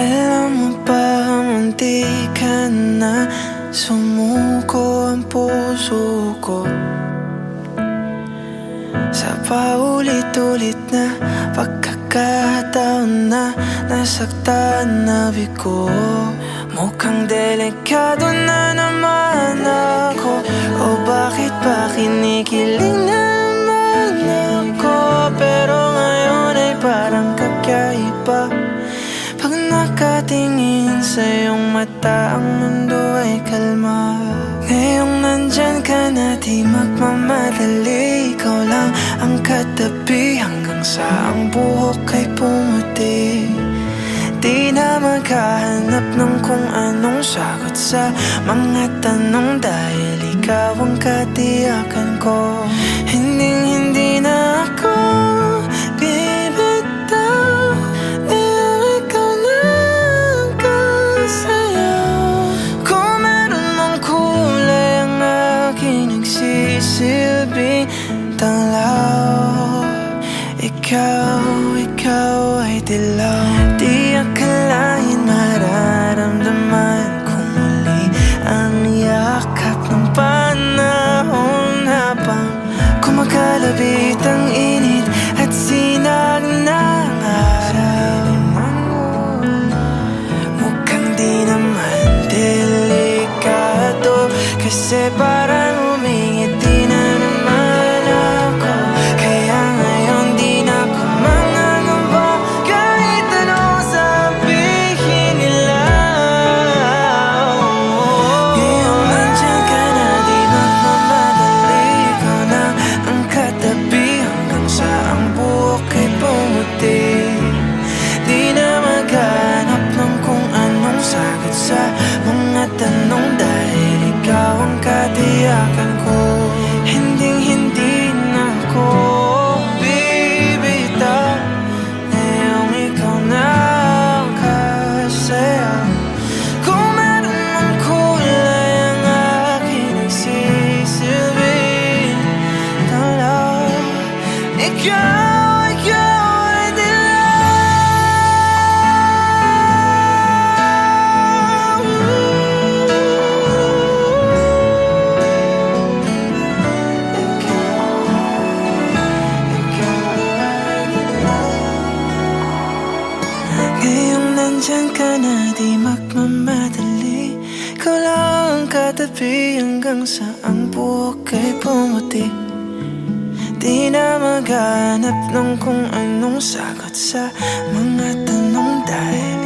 Alam mo ba, munti ka na sumuko ang puso ko sa paulit-ulit na pagkakataon na nasaktan na bigo. Mukhang delikado na naman ako, o bakit ba kinikilig naman ako? Pero ngayon ay parang kakaiba. Pag nakatingin sa iyong mata, ang mundo ay kalma. Ngayong nandyan ka na, di magmamadali. Ikaw lang ang katabi hanggang sa ang buhok ay pumuti. Di na maghahanap ng kung anong sagot sa mga tanong, dahil ikaw ang katiyakan ko. Hindi na ako bibitaw, dahil ikaw na ang kasayaw. Kung meron mang kulay ang aking nagsisilbing tanglaw, ikaw ay dilaw. Di akalain mararamdaman ko muli ang yakap ng panahon, habang kumakalabit ang init at sinag ng araw. Mukhang di naman delikado, kasi parang umingiti na naman ako. Kaya ngayon di na ako mangangamba, kahit anong sabihin nila. Ngayong nandyan ka na, di magmamadali. Ikaw na ang katabi hanggang sa ang buhok ay pumuti. Di na maghanap ng kung anong sagot sa mga tanong, dahil ikaw ang katiyakan ko. Hindi na ako bibitaw, ngayong ikaw na ang kasayaw. Kung meron mang kulay ang aking nagsisilbing tanglaw, ikaw ay dilaw. Ngayong nandyan ka na, di magmamadali. Ikaw lang ang katabi hanggang sa ang buhok ay pumuti. Di na maghanap ng kung anong sagot sa mga tanong, dahil